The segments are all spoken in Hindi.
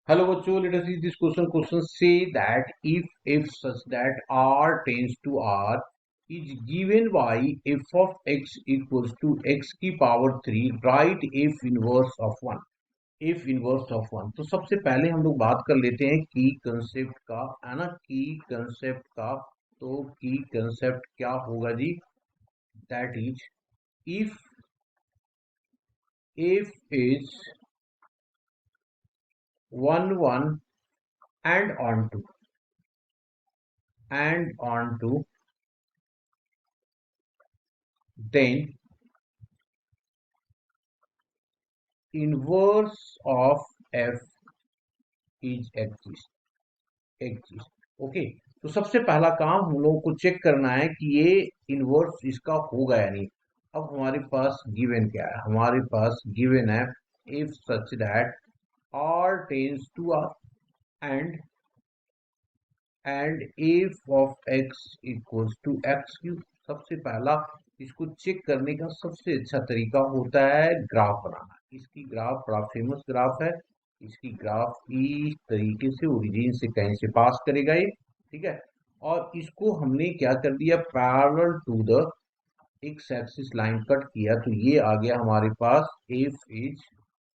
Hello बच्चों, let us see this question. Question say that if such that r tends to r is given by f of x equals to x की power 3, write f inverse of 1. f inverse of 1. तो सबसे पहले हम लोग बात कर लेते हैं की कंसेप्ट का, है ना। की कंसेप्ट का, तो की कंसेप्ट क्या होगा जी? That is if f is 1 1 and on to then inverse of f is exist. Okay, तो सबसे पहला काम हम लोगों को चेक करना है कि ये इनवर्स इसका होगा या नहीं। अब हमारे पास गिवन क्या है? हमारे पास गिवन है if such that r tends to r and f of x equals to x cube. सबसे पहला इसको चेक करने का सबसे अच्छा तरीका होता है ग्राफ बनाना। इसकी ग्राफ बड़ा फेमस ग्राफ है। इसकी ग्राफ इस तरीके से ओरिजिन से कहीं से पास करेगा ये, ठीक है। और इसको हमने क्या कर दिया, parallel to the X axis line cut किया, तो ये आ गया हमारे पास f इज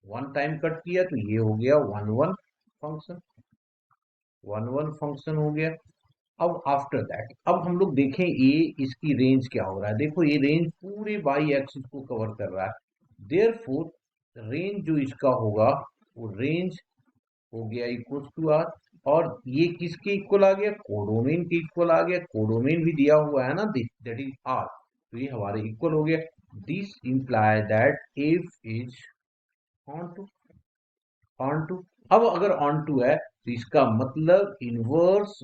1 टाइम कट किया तो ये हो गया 1 1 फंक्शन हो गया। अब आफ्टर दैट अब हम लोग देखें ये इसकी रेंज क्या हो रहा है। देखो ये रेंज पूरे वाई एक्सिस को कवर कर रहा है। देयरफॉर रेंज जो इसका होगा वो रेंज हो गया इक्वल टू आर। और ये किसके इक्वल आ गया? कोडोमेन के इक्वल आ गया। कोडोमेन भी दिया हुआ है ना, दैट इज आर, तो ये हमारे इक्वल हो गया। This imply that F is onto. अब अगर ऑन टू है तो इसका मतलब inverse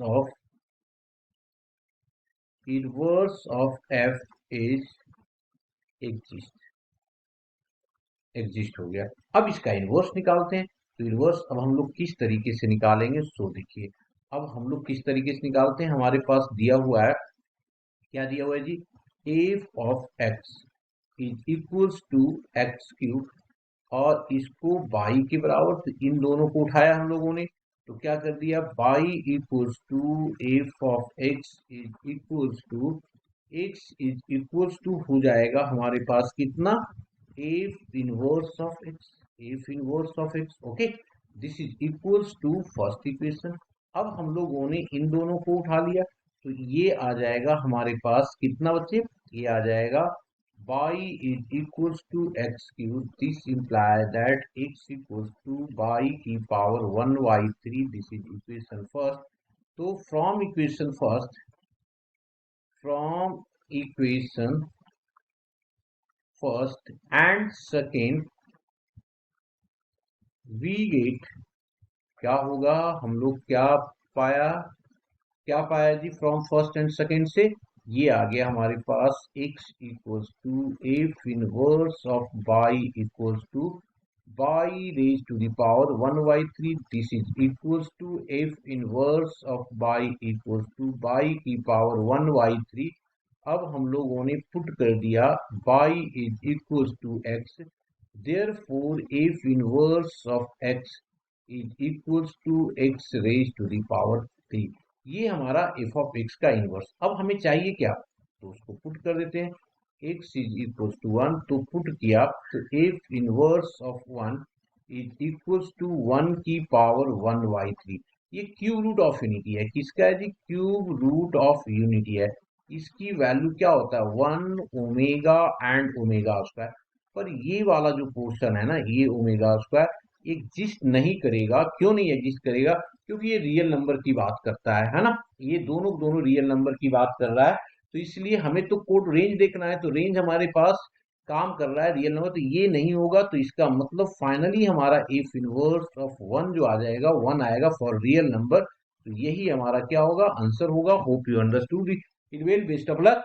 of F is exist हो गया। अब इसका इनवर्स निकालते हैं। तो इनवर्स अब हम लोग किस तरीके से निकालेंगे, सो देखिए। अब हम लोग किस तरीके से निकालते हैं, हमारे पास दिया हुआ है, क्या दिया हुआ है जी? F of X is equals to X cube, और इसको बाई के बराबर, तो इन दोनों को उठाया हम लोगों ने, तो क्या कर दिया, Y equals to F of X is equals to हो जाएगा हमारे पास कितना, F inverse of X. Okay, this is equals to first equation. अब हम लोगों ने इन दोनों को उठा लिया, तो ये आ जाएगा हमारे पास कितना बच्चे, ये आ जाएगा y is equals to x cube. This implies that x equals to y की power 1/3. This is equation first. तो from equation first and second we get, क्या होगा, हम लोग क्या पाया G from first and second से? ये आ गया हमारे पास x equals to F inverse of y equals to y raise to the power 1/3। This is equals to F inverse of y equals to y की पावर 1/3। अब हम लोगों ने पुट कर दिया y is equals to x, therefore F inverse of x is equals to x raise to the power 3। ये हमारा एफ ऑफ एक्स का इनवर्स। अब हमें चाहिए क्या, तो उसको पुट कर देते हैं। x इज इक्वल टू 1, तो पुट किया, तो F inverse of 1 is equal to 1 की पावर 1/3। ये क्यूब रूट ऑफ यूनिटी है। किसका है जी? क्यूब रूट ऑफ यूनिटी है। इसकी वैल्यू क्या होता है, 1 ओमेगा एंड ओमेगा स्क्वायर। पर ये वाला जो पोर्शन है ना, ये ओमेगा स्क्वायर एग्जिस्ट नहीं करेगा। क्यों नहीं एग्जिस्ट करेगा? क्योंकि ये रियल नंबर की बात करता है ना। ये दोनों रियल नंबर की बात कर रहा है, तो इसलिए हमें तो कोड रेंज देखना है। तो रेंज हमारे पास काम कर रहा है रियल नंबर, तो ये नहीं होगा। तो इसका मतलब फाइनली हमारा एफ इनवर्स ऑफ 1 जो आ जाएगा, 1 आएगा फॉर रियल नंबर। तो यही हमारा क्या होगा, आंसर होगा। Hope you understood it. Well, best of luck.